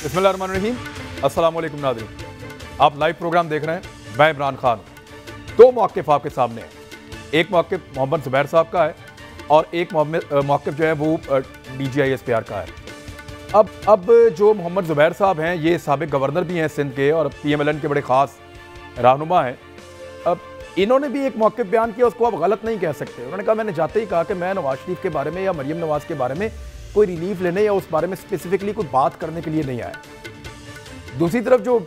बिस्मिल्लाहिर्रहमानिर्रहीम, अस्सलाम वालेकुम नाज़रीन। आप लाइव प्रोग्राम देख रहे हैं, मैं इमरान खान। दो मौक़िफ़ आपके सामने हैं। एक मौक़िफ़ मोहम्मद ज़ुबैर साहब का है और एक मौक़िफ़ जो है वो DGISPR का है। अब जो मोहम्मद ज़ुबैर साहब हैं, ये साबिक़ गवर्नर भी हैं सिंध के और PMLN के बड़े ख़ास रहनुमा हैं। अब इन्होंने भी एक मौक़िफ़ बयान किया, उसको आप गलत नहीं कह सकते। उन्होंने कहा, मैंने जाते ही कहा कि मैं नवाज शरीफ के बारे में या मरियम नवाज़ के बारे में कोई रिलीफ लेने या उस बारे में स्पेसिफिकली कोई बात करने के लिए नहीं आया। दूसरी तरफ जो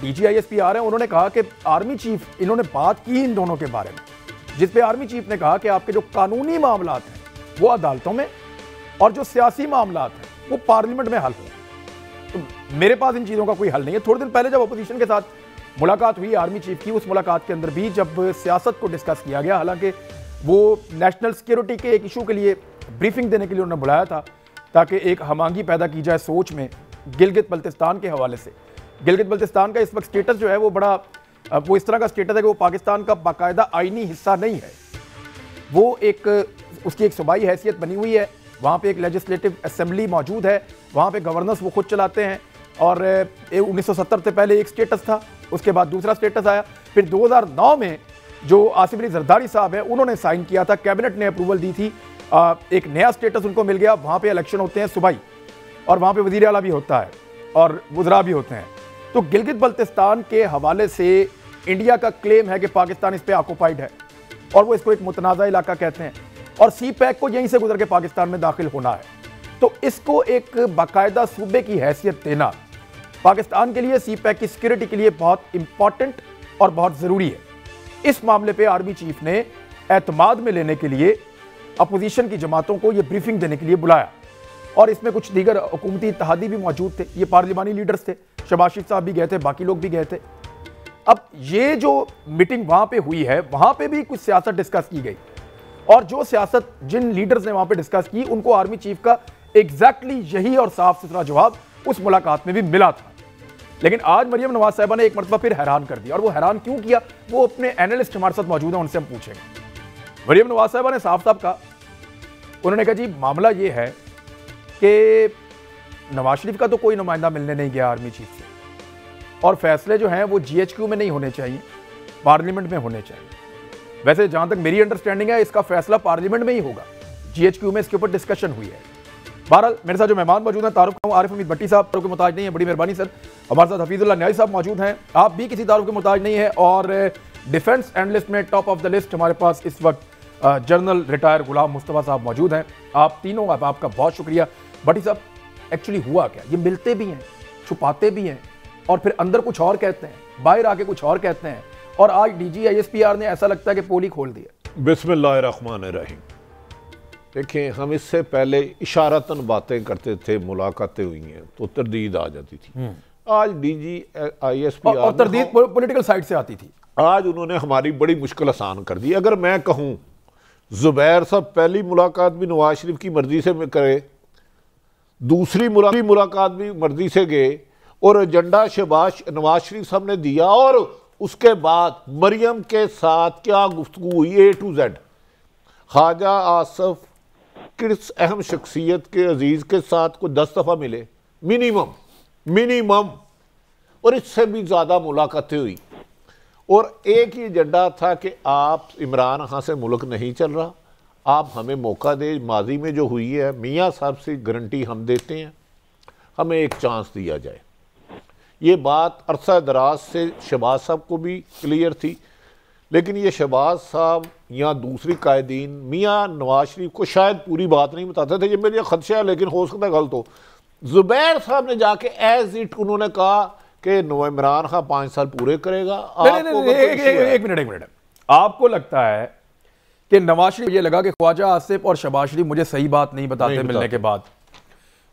DGISPR है, उन्होंने कहा कि आर्मी चीफ, इन्होंने बात की इन दोनों के बारे में, जिस पे आर्मी चीफ ने कहा कि आपके जो कानूनी मामलात हैं वो अदालतों में और जो सियासी मामलात हैं वो पार्लियामेंट में हल हों। तो मेरे पास इन चीज़ों का कोई हल नहीं है। थोड़े दिन पहले जब अपोजिशन के साथ मुलाकात हुई आर्मी चीफ की, उस मुलाकात के अंदर भी जब सियासत को डिस्कस किया गया, हालांकि वो नेशनल सिक्योरिटी के एक इशू के लिए ब्रीफिंग देने के लिए उन्होंने बुलाया था ताकि एक हमांगी पैदा की जाए सोच में गिलगित बल्तिस्तान के हवाले से। गिलगित बल्तिस्तान का इस वक्त स्टेटस जो है वो बड़ा वो इस तरह का स्टेटस है कि वो पाकिस्तान का बाकायदा आईनी हिस्सा नहीं है। वो एक उसकी एक सूबाई हैसियत बनी हुई है, वहाँ पे एक लेजिस्लेटिव असेंबली मौजूद है, वहाँ पे गवर्नेंस वो खुद चलाते हैं। और 1970 से पहले एक स्टेटस था, उसके बाद दूसरा स्टेटस आया, फिर 2009 में जो आसिफ अली जरदारी साहब है उन्होंने साइन किया था, कैबिनेट ने अप्रूवल दी थी, एक नया स्टेटस उनको मिल गया। वहाँ पे इलेक्शन होते हैं सूबाई और वहाँ पे वज़ीर आला भी होता है और वज़रा भी होते हैं। तो गिलगित बल्तिस्तान के हवाले से इंडिया का क्लेम है कि पाकिस्तान इस पे ऑक्युपाइड है और वो इसको एक मुतनाज़ा इलाका कहते हैं और CPAC को यहीं से गुजर के पाकिस्तान में दाखिल होना है। तो इसको एक बाकायदा सूबे की हैसियत देना पाकिस्तान के लिए, CPAC की सिक्योरिटी के लिए बहुत इंपॉर्टेंट और बहुत ज़रूरी है। इस मामले पर आर्मी चीफ ने एतमाद में लेने के लिए अपोजिशन की जमातों को ये ब्रीफिंग देने के लिए बुलाया और इसमें कुछ दीगर हुकूमती इत्तेहादी भी मौजूद थे, ये पार्लिमानी लीडर्स थे, शहबाज शरीफ साहब भी गए थे, बाकी लोग भी गए थे। अब ये जो मीटिंग वहाँ पे हुई है, वहाँ पे भी कुछ सियासत डिस्कस की गई और जो सियासत जिन लीडर्स ने वहाँ पे डिस्कस की, उनको आर्मी चीफ का एग्जैक्टली यही और साफ सुथरा जवाब उस मुलाकात में भी मिला था। लेकिन आज मरियम नवाज साहिबा ने एक मरतबा फिर हैरान कर दिया, और वो हैरान क्यों किया वो अपने एनालिस्ट हमारे साथ मौजूद हैं, उनसे हम पूछेंगे। मरियम नवाज साहिबा ने साफ साफ कहा, उन्होंने कहा जी मामला ये है कि नवाज शरीफ का तो कोई नुमाइंदा मिलने नहीं गया आर्मी चीफ से, और फैसले जो हैं वो GHQ में नहीं होने चाहिए, पार्लियामेंट में होने चाहिए। वैसे जहां तक मेरी अंडरस्टैंडिंग है, इसका फैसला पार्लियामेंट में ही होगा, GHQ में इसके ऊपर डिस्कशन हुई है। बहरहाल मेरे साथ जो मेहमान मौजूद हैं, तारुफ हूँ आरिफ हमीद भट्टी साहब, तारुफ के मुताज नहीं है, बड़ी मेहरबानी सर। हमारे साथ हफीजुल्लाह न्याई साहब मौजूद हैं, आप भी किसी तारुफ के मुताज नहीं है। और डिफेंस एनालिस्ट में टॉप ऑफ द लिस्ट हमारे पास इस वक्त जनरल रिटायर गुलाम मुस्तफ़ा साहब मौजूद हैं। आप तीनों आपका बहुत शुक्रिया। भट्टी साहब, एक्चुअली हुआ क्या? ये मिलते भी हैं, छुपाते भी हैं और फिर अंदर कुछ और कहते हैं, बाहर आके कुछ और कहते हैं, और आज DGISPR ने ऐसा लगता है कि पोल ही खोल दिया। बिस्मिल्लाहिर्रहमानिर्रहीम। देखिए, हम इससे पहले इशारतन बातें करते थे, मुलाकातें हुई हैं तो तरदीद आ जाती थी। आज DGISPR और तरदीद पॉलिटिकल साइड से आती थी। आज उन्होंने हमारी बड़ी मुश्किल आसान कर दी। अगर मैं कहूँ ज़ुबैर साहब पहली मुलाकात भी नवाज शरीफ की मर्जी से करे, दूसरी मुलाकात भी मर्जी से गए, और एजेंडा नवाज शरीफ साहब ने दिया, और उसके बाद मरियम के साथ क्या गुफ्तगू हुई A to Z। Khwaja Asaf किस अहम शख्सियत के अजीज़ के साथ को 10 दफ़ा मिले मिनिमम, और इससे भी ज़्यादा मुलाकातें हुई, और एक ही एजेंडा था कि आप इमरान खान से मुल्क नहीं चल रहा, आप हमें मौका दे। माजी में जो हुई है, मियाँ साहब से गारंटी हम देते हैं, हमें एक चांस दिया जाए। ये बात अरसा दराज से शहबाज साहब को भी क्लियर थी, लेकिन ये शहबाज साहब या दूसरी कायदीन मियाँ नवाज शरीफ को शायद पूरी बात नहीं बताते थे। ये मेरे खदशा है, लेकिन हो सकता है गलत हो। ज़ुबैर साहब ने जाके एज इट उन्होंने कहा कि इमरान खान 5 साल पूरे करेगा। एक मिनट, आपको लगता है कि नवाज शरीफ ये लगा कि ख्वाजा आसिफ और शहबाज शरीफ मुझे सही बात नहीं बताते मिलने के बाद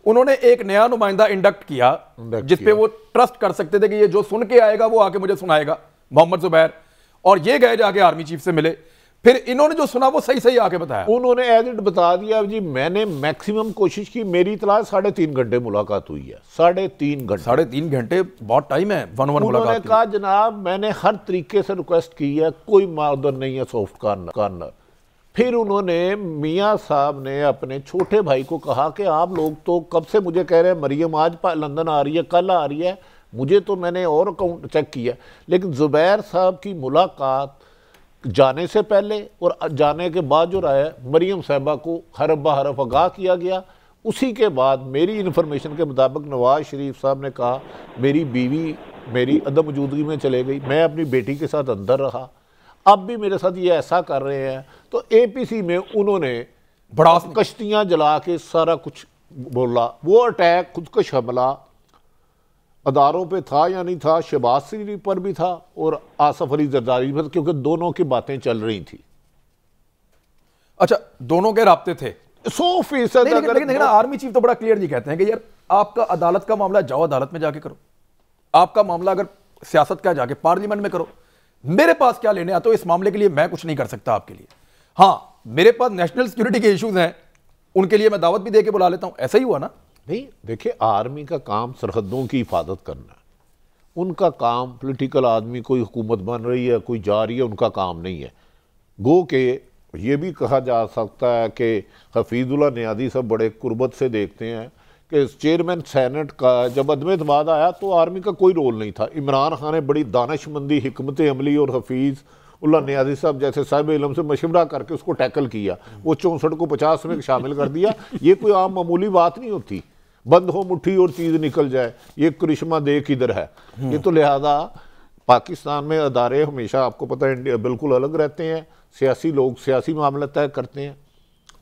उन्होंने एक नया नुमाइंदा इंडक्ट किया जिसपे वो ट्रस्ट कर सकते थे कि ये जो सुन के आएगा वो आके मुझे सुनाएगा, मोहम्मद ज़ुबैर। और ये गए जाके आर्मी चीफ से मिले, फिर इन्होंने जो सुना वो सही सही आके बताया, उन्होंने एज इट बता दिया। जी मैंने मैक्सिमम कोशिश की, मेरी इतला 3.5 घंटे मुलाकात हुई है। 3.5 घंटे बहुत टाइम है। उन्होंने कहा जनाब मैंने हर तरीके से रिक्वेस्ट की है, कोई माउदर नहीं है, सॉफ्ट कॉर्नर। फिर उन्होंने मियाँ साहब ने अपने छोटे भाई को कहा कि आप लोग तो कब से मुझे कह रहे हैं मरियम आज लंदन आ रही है, कल आ रही है, मुझे तो मैंने और अकाउंट चेक किया, लेकिन ज़ुबैर साहब की मुलाकात जाने से पहले और जाने के बाद जो रहा है, मरियम साहबा को हरफ बहरफ आगाह किया गया। उसी के बाद मेरी इन्फॉर्मेशन के मुताबिक नवाज शरीफ साहब ने कहा मेरी बीवी मेरी अदम मौजूदगी में चले गई, मैं अपनी बेटी के साथ अंदर रहा, अब भी मेरे साथ ये ऐसा कर रहे हैं। तो एपीसी में उन्होंने बड़ा कश्तियाँ जला के सारा कुछ बोला। वो अटैक खुदकश हमला अदारों पे था या नहीं था, शहबाज शरीफ पर भी था और आसफ अली जरदारी पर, क्योंकि दोनों की बातें चल रही थी। अच्छा, दोनों के राब्ते थे 100%। लेकिन आर्मी चीफ तो बड़ा क्लियरली कहते हैं कि यार आपका अदालत का मामला जाओ अदालत में जाके करो, आपका मामला अगर सियासत का जाके पार्लियामेंट में करो, मेरे पास क्या लेने आता हो, इस मामले के लिए मैं कुछ नहीं कर सकता आपके लिए। हाँ, मेरे पास नेशनल सिक्योरिटी के इश्यूज हैं, उनके लिए मैं दावत भी दे के बुला लेता हूं। ऐसा ही हुआ ना? नहीं, देखिए आर्मी का काम सरहदों की हिफाजत करना है, उनका काम पॉलिटिकल आदमी कोई हुकूमत बन रही है कोई जा रही है उनका काम नहीं है। गो के ये भी कहा जा सकता है कि हफीजुल्लाह नियाज़ी सब बड़े कुर्बत से देखते हैं कि चेयरमैन सेनेट का जब अदम एतमाद आया तो आर्मी का कोई रोल नहीं था। इमरान खान ने बड़ी दानिशमंदी, हिकमत अमली और हफीज़ उल्लाह नियाज़ी साहब जैसे साहिब इल्म से मशवरा करके उसको टैकल किया, वो 64 को 50 में शामिल कर दिया। ये कोई आम मामूली बात नहीं होती, बंद हो मुट्ठी और चीज़ निकल जाए, ये करिश्मा देख इधर है। ये तो लिहाजा पाकिस्तान में अदारे हमेशा आपको पता है इंडिया बिल्कुल अलग रहते हैं, सियासी लोग सियासी मामला तय करते हैं,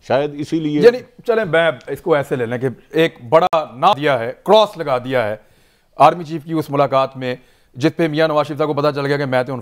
शायद इसीलिए। यानी चलें मैं इसको ऐसे ले लें कि एक बड़ा नाम दिया है, क्रॉस लगा दिया है आर्मी चीफ की उस मुलाकात में जिस पे मियां नवाज शरीफ साहब को पता चल गया कि मैं तो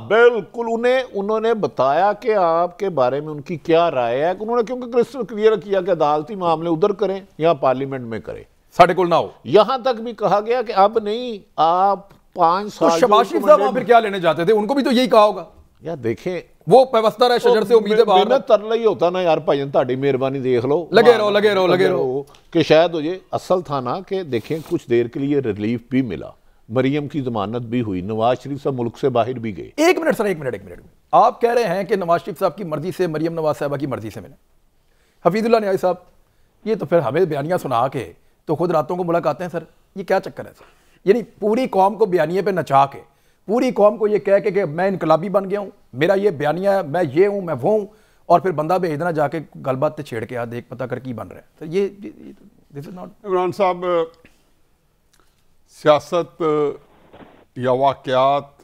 बिल्कुल उन्होंने बताया कि आपके बारे में उनकी क्या राय है, उन्होंने क्योंकि क्रिस्टल क्लियर किया कि अदालती मामले उधर करें या पार्लियामेंट में करें, साढ़े कुल ना हो। यहां तक भी कहा गया कि अब नहीं, आप 5 साल। तो शहबाज शरीफ साहब वहां फिर क्या लेने जाते थे? उनको भी तो यही कहा होगा यार। देखें वो व्यवस्था रहे शजर से उम्मीदें बाहर ना तरला ही होता ना यार, भाईजान ताड़ी मेहरबानी देख लो, लगे रहो कि शायद हो ये असल था ना कि देखें कुछ देर के लिए रिलीफ भी मिला, मरियम की जमानत भी हुई, नवाज शरीफ साहब मुल्क से बाहर भी गए। एक मिनट सर, एक मिनट आप कह रहे हैं कि नवाज शरीफ साहब की मर्जी से मरियम नवाज साहबा की मर्जी से मिले। हफीजुल्लाह नियाज़ी साहब ये तो फिर हमें बयानियां सुना के तो खुद रातों को मुलाकातें हैं सर, ये क्या चक्कर है सर? यानी पूरी कौम को बयानिए पे नचा के, पूरी कौम को ये कह के कि मैं इनकलाबी बन गया हूँ, मेरा ये बयानिया है, मैं ये हूँ मैं वो हूँ, और फिर बंदा भेजना जाके गलबात छेड़ के देख पता कर की बन रहा है। तो ये दिस इज नॉट। इमरान साहब, सियासत या वाक़यात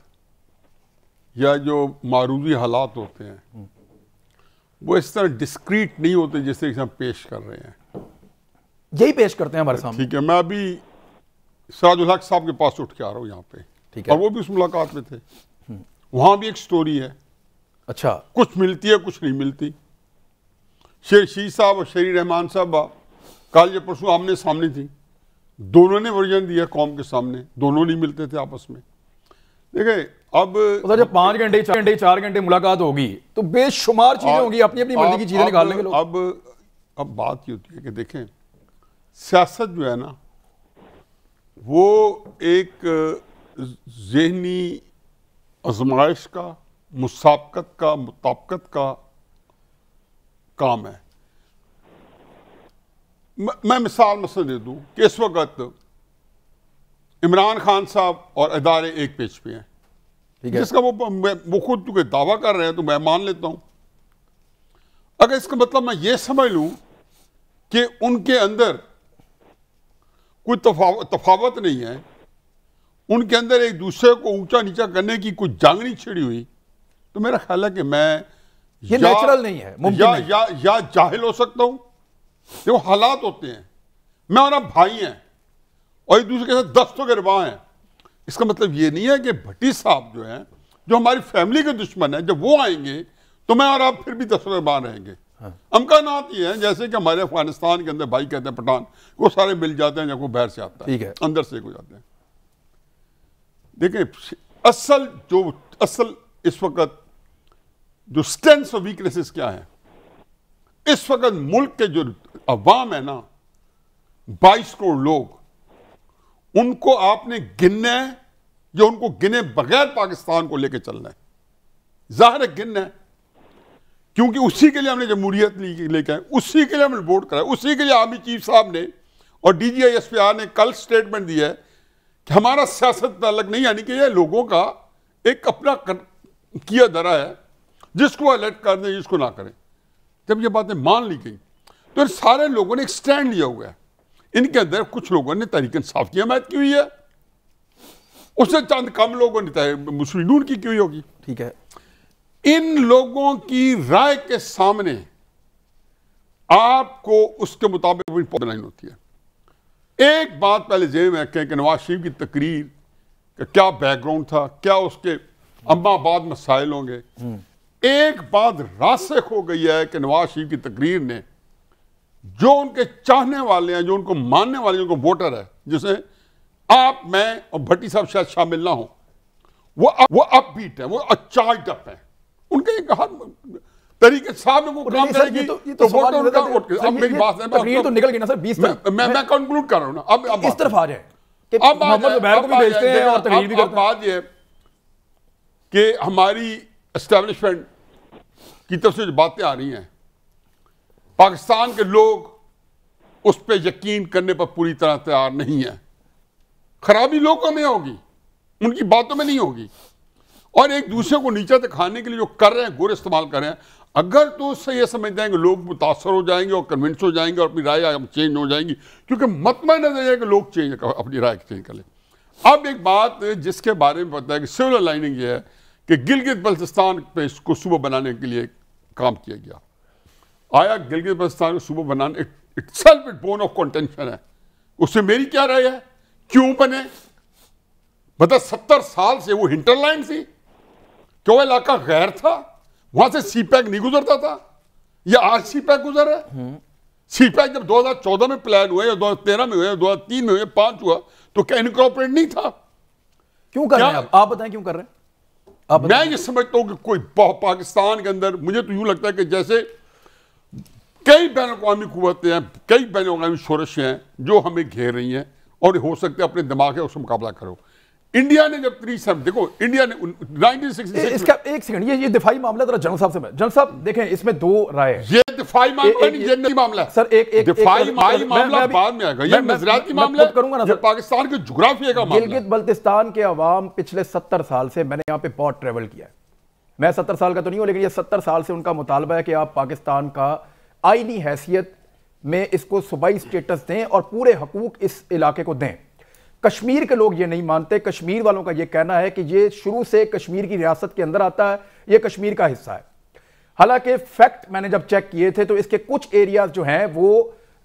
या जो मारूजी हालात होते हैं वो इस तरह डिस्क्रीट नहीं होते जैसे कि हम पेश कर रहे हैं। यही पेश करते हैं हमारे सामने। ठीक है, मैं अभी सिराजुल हक साहब के पास उठ के आ रहा हूँ यहाँ पे, ठीक है, और वो भी उस मुलाकात में थे। वहाँ भी एक स्टोरी है। अच्छा, कुछ मिलती है कुछ नहीं मिलती। शेर शीर साहब और शेरी रहमान साहब कल या परसों आमने सामने थी, दोनों ने वर्जन दिया कौम के सामने, दोनों नहीं मिलते थे आपस में। देखिए अब तो जब 5 घंटे 4 घंटे मुलाकात होगी तो बेशुमार चीजें होंगी, अपनी अपनी मर्जी की चीजें निकाल लेंगे लोग। अब बात ये होती है कि देखें सियासत जो है ना वो एक ज़हनी आजमाइश का, मुसाबकत का, मुताबकत का काम है। मैं मिसाल मसला दे दूं कि इस वक्त इमरान खान साहब और अदारे एक पेज पे हैं, जिसका वो खुद चूंकि दावा कर रहे हैं तो मैं मान लेता हूं। अगर इसका मतलब मैं ये समझ लूं कि उनके अंदर कोई तफावत नहीं है, उनके अंदर एक दूसरे को ऊंचा नीचा करने की कोई जंग नहीं छिड़ी हुई, तो मेरा ख्याल है कि मैं ये नेचुरल नहीं है, मुमकिन नहीं। या जाहिल हो सकता हूं। वो हालात होते हैं, मैं और आप भाई हैं और एक दूसरे के साथ दस्तों गिरवा हैं। इसका मतलब ये नहीं है कि भट्टी साहब जो हैं, जो हमारी फैमिली के दुश्मन हैं, जब वो आएंगे तो मैं और आप फिर भी दस्तों गिरवा रहेंगे। अमकानात ये हैं जैसे कि हमारे अफगानिस्तान के अंदर भाई कहते हैं पठान, वो सारे मिल जाते हैं जब वो बाहर से आता है, ठीक है, अंदर से हो जाते हैं। देखिए असल इस वक्त जो स्ट्रेंथ्स और वीकनेसेस क्या है, इस वक्त मुल्क के जो अवाम है ना 22 करोड़ लोग, उनको आपने गिनना है या उनको गिने बगैर पाकिस्तान को लेकर चलना है? जाहिर है गिनना है। क्योंकि उसी के लिए हमने जमहूरियत लेके आए, उसी के लिए हमने वोट कराया, उसी के लिए आर्मी चीफ साहब ने और DGI-SPR ने कल स्टेटमेंट दिया है कि हमारा सियासत अलग नहीं, यानी कि ये लोगों का एक अपना किया धरा है, जिसको अलर्ट कर दें जिसको ना करें। जब ये बातें मान ली गई तो सारे लोगों ने एक स्टैंड लिया हुआ है। इनके अंदर कुछ लोगों ने तहरीक इंसाफ की हमायत की हुई है, उससे चंद कम लोगों ने मुस्लिम लीग की हुई होगी। ठीक है, इन लोगों की राय के सामने आपको उसके मुताबिक बनानी होती है। एक बात पहले जेब में रखें कि नवाज शरीफ की तकरीर का क्या बैकग्राउंड था, क्या उसके अम्माबाद मसाइल होंगे। एक बात रास्ते हो गई है कि नवाज शरीफ की तकरीर ने जो उनके चाहने वाले हैं, जो उनको मानने वाले, जो उनको वोटर है, जिसे आप, मैं और भट्टी साहब शायद शामिल ना हो, वो अपबीट है, वो चार्ज अप है। उनके एक हर तरीके साहब वो काम करेगी तो वोटर उनका वोट। अब मेरी बात है, तकरीर तो निकल गई ना सर, 20 मैं कंक्लूड कर रहा हूं ना। अब इस तरफ आ जाए कि अब मोहम्मद जुबैर को भी भेजते हैं और तकरीर भी करते हैं। बात ये कि हमारी एस्टेब्लिशमेंट की तरफ से जो बातें आ रही हैं, पाकिस्तान के लोग उस पर यकीन करने पर पूरी तरह तैयार नहीं है। खराबी लोगों में होगी, उनकी बातों में नहीं होगी। और एक दूसरे को नीचा दिखाने के लिए जो कर रहे हैं, गुर इस्तेमाल कर रहे हैं, अगर तो उससे ये समझते हैं कि लोग मुतासर हो जाएंगे और कन्विंस हो जाएंगे और अपनी राय चेंज हो जाएंगी, क्योंकि मतमा नजर है कि लोग चेंज अपनी राय चेंज कर लें। अब एक बात जिसके बारे में पता है कि सिविल लाइनिंग ये है कि गिलगित बल्तिस्तान पे इसको सूबा बनाने के लिए काम किया गया। आया गिलगित बल्तिस्तान को सूबा बनाने, itself it bone of contention है। उससे मेरी क्या राय है, क्यों बने? बता 70 साल से वो हिंटरलैंड थी, क्यों इलाका गैर था, वहां से सीपैक नहीं गुजरता था, या आज सीपैक गुजर है। सीपैक जब 2014 में प्लान हुए, 2013 में हुए, 2003 में हुए, 5 हुआ, तो क्या इनकॉर्पोरेट नहीं था? क्यों कर रहे हैं आप बताएं, क्यों कर रहे हैं आप? मैं ये समझता हूं कि कोई पाकिस्तान के अंदर, मुझे तो यूं लगता है कि जैसे कई बैन अवी कुव्वतें हैं, कई बैन अवी शोरशें हैं जो हमें घेर रही हैं, और हो सकते हैं अपने दिमाग है उससे मुकाबला करो। इंडिया ने जब 3 देखो, इंडिया ने 1966 इसका एक सेकंड, ये दिफाई मामला जरा जनरल साहब से, जनरल साहब देखें, इसमें 2 राय है। ये दिफाई मामला नहीं, ये नहीं मामला है सर। एक दिफाई मामला बाद में आएगा, ये नजरियाती मामला करूंगा ना सर। पाकिस्तान के जुग्राफिया का मामला। गिलगित बल्तिस्तान के अवाम पिछले 70 साल से, मैंने यहाँ पे बहुत ट्रेवल किया है, मैं 70 साल का तो नहीं हूं, लेकिन ये 70 साल से उनका मुतालबा है कि आप पाकिस्तान का आईनी हैसियत में इसको सूबाई स्टेटस दें और पूरे हकूक इस इलाके को दें। कश्मीर के लोग ये नहीं मानते। कश्मीर वालों का ये कहना है कि ये शुरू से कश्मीर की रियासत के अंदर आता है, ये कश्मीर का हिस्सा है। हालांकि फैक्ट मैंने जब चेक किए थे तो इसके कुछ एरियाज जो हैं वो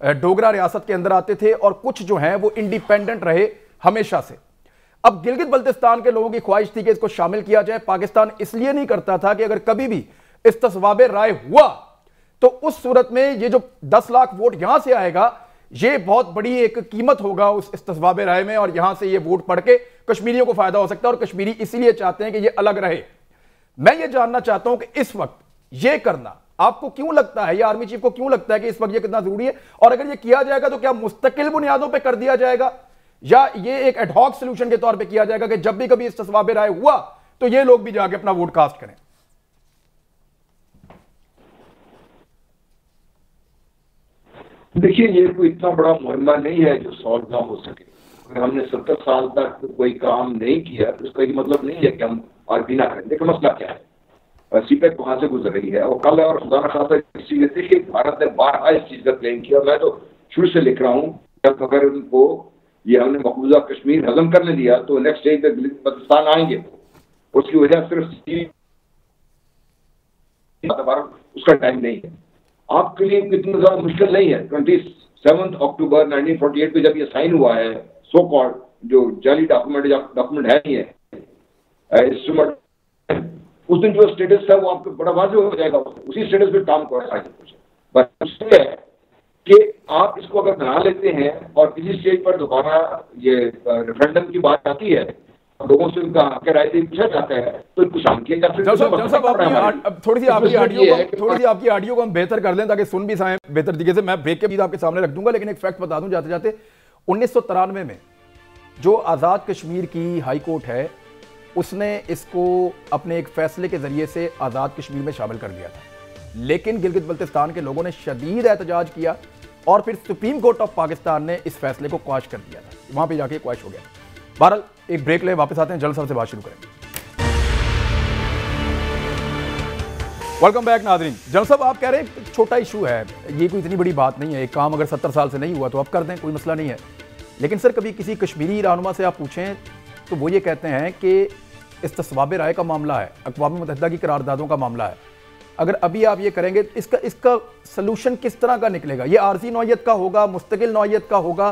डोगरा रियासत के अंदर आते थे और कुछ जो हैं वो इंडिपेंडेंट रहे हमेशा से। अब गिलगित बल्तिस्तान के लोगों की ख्वाहिश थी कि इसको शामिल किया जाए। पाकिस्तान इसलिए नहीं करता था कि अगर कभी भी इस्तिस्वाबे राय हुआ तो उस सूरत में ये जो 10 लाख वोट यहां से आएगा, ये बहुत बड़ी एक कीमत होगा उस इस्तिस्वाबे राय में, और यहां से ये वोट पढ़ के कश्मीरियों को फायदा हो सकता है, और कश्मीरी इसीलिए चाहते हैं कि ये अलग रहे। मैं ये जानना चाहता हूं कि इस वक्त ये करना आपको क्यों लगता है, या आर्मी चीफ को क्यों लगता है कि इस वक्त ये कितना जरूरी है, और अगर ये किया जाएगा तो क्या मुस्तकिल बुनियादों पर कर दिया जाएगा, या ये एक एडहॉक सोल्यूशन के तौर पर किया जाएगा कि जब भी कभी इस्तिस्वाबे राय हुआ तो ये लोग भी जाके अपना वोट कास्ट करें? देखिए, ये कोई इतना बड़ा मुहिम्मा नहीं है जो सॉल्व ना हो सके। अगर हमने 70 साल तक कोई काम नहीं किया तो उसका ये मतलब नहीं है कि हम और भी ना करें। देखो मसला क्या है, सीपैक वहां से गुजर रही है, और कल और खुदा न खासा इस चीज देखिए भारत ने बारहा इस चीज का क्लेम किया। मैं तो शुरू से लिख रहा हूँ, जब अगर उनको ये हमने मकबूजा कश्मीर हजम करने दिया तो नेक्स्ट डे पे पाकिस्तान आएंगे। उसकी वजह सिर्फ उसका टाइम नहीं है। आपके लिए इतना ज्यादा मुश्किल नहीं है। 27 अक्टूबर 1948 पे जब ये साइन हुआ है, सो कॉल्ड जो जाली डॉक्यूमेंट है नहीं है इंस्ट्रूमेंट, उस दिन जो स्टेटस है वो आपको बड़ा वाज़ेह हो जाएगा, उसी स्टेटस पे काम करेगा। बस ये है कि आप इसको अगर बना लेते हैं और किसी स्टेज पर दोबारा ये रेफरेंडम की बात आती है, लोगों से उनका राय पूछा जाता है, तो कुछ शामिल किया जा सकता है। थोड़ी सी आपकी ऑडियो को हम बेहतर कर लें ताकि सुन भी सकें बेहतर तरीके से। मैं ब्रेक के बाद आपके सामने रख दूंगा, लेकिन एक फैक्ट बता दूं जाते जाते, 1993 में जो आज़ाद कश्मीर की हाई कोर्ट है उसने इसको अपने एक फैसले के जरिए से आज़ाद कश्मीर में शामिल कर दिया था। लेकिन गिलगित बल्तिस्तान के लोगों ने शदीद एहतजाज किया और फिर सुप्रीम कोर्ट ऑफ पाकिस्तान ने इस फैसले को क्वाश कर दिया था। वहां पे जाके क्वाश हो गया। बहरहाल एक ब्रेक ले, वापस आते हैं, जनरल साहब से बात शुरू करेंगे। वेलकम बैक नाज़रीन। जनरल साहब, आप कह रहे हैं छोटा इशू है, ये कोई इतनी बड़ी बात नहीं है, एक काम अगर 70 साल से नहीं हुआ तो अब कर दें, कोई मसला नहीं है। लेकिन सर कभी किसी कश्मीरी रहनुमा से आप पूछें तो वो ये कहते हैं कि इस्तिस्वाब राय का मामला है, अक़वाम मुत्तहिदा की करारदादों का मामला है, अगर अभी आप ये करेंगे इसका सलूशन किस तरह का निकलेगा? ये आरजी नौयत का होगा, मुस्तकिल नौयत का होगा?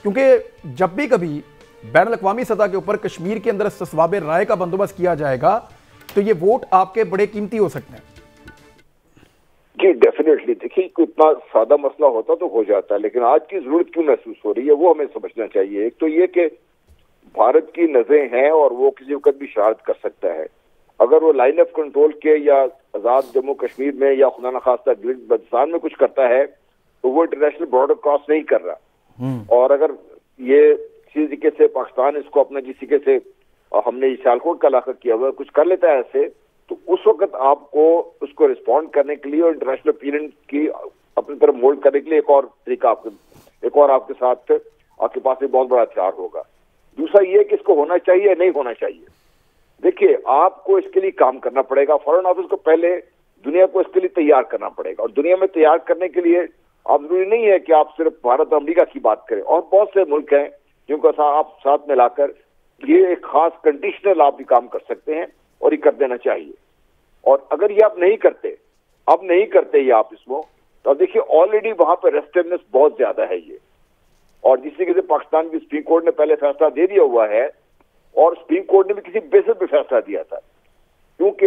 क्योंकि जब भी कभी बैनुल अक़वामी सतह के ऊपर कश्मीर के अंदर इस्तिस्वाब राय का बंदोबस्त किया जाएगा तो ये वोट आपके बड़े कीमती हो सकते हैं। जी डेफिनेटली, देखिए कोई इतना सादा मसला होता तो हो जाता है, लेकिन आज की जरूरत क्यों महसूस हो रही है वो हमें समझना चाहिए। एक तो ये कि भारत की नजरें हैं और वो किसी वक्त भी शरारत कर सकता है। अगर वो लाइन ऑफ कंट्रोल के या आजाद जम्मू कश्मीर में या खुदा न खास्ता गिलगित बल्तिस्तान में कुछ करता है तो वो इंटरनेशनल बॉर्डर क्रॉस नहीं कर रहा। और अगर ये किसी तरीके से पाकिस्तान इसको अपना जिस तरीके से हमने सियालकोट का इलाका किया हुआ कुछ कर लेता है ऐसे, तो उस वक्त आपको उसको रिस्पॉन्ड करने के लिए और इंटरनेशनल ओपिनियन की अपनी तरफ मोल्ड करने के लिए एक और तरीका आपके साथ आपके पास एक बहुत बड़ा हथियार होगा। दूसरा ये कि इसको होना चाहिए या नहीं होना चाहिए। देखिए, आपको इसके लिए काम करना पड़ेगा। फॉरेन ऑफिस को पहले दुनिया को इसके लिए तैयार करना पड़ेगा, और दुनिया में तैयार करने के लिए आप जरूरी नहीं है कि आप सिर्फ भारत और अमेरिका की बात करें, और बहुत से मुल्क हैं जिनको आप साथ मिलाकर ये एक खास कंडीशनल आप भी काम कर सकते हैं और ये कर देना चाहिए। और अगर ये आप नहीं करते ये आप इसमें, तो देखिए ऑलरेडी वहां पर रेस्टिवनेस बहुत ज्यादा है ये, और जिस तरीके से पाकिस्तान की सुप्रीम कोर्ट ने पहले फैसला दे दिया हुआ है, और सुप्रीम कोर्ट ने भी किसी बेसिस पे फैसला दिया था, क्योंकि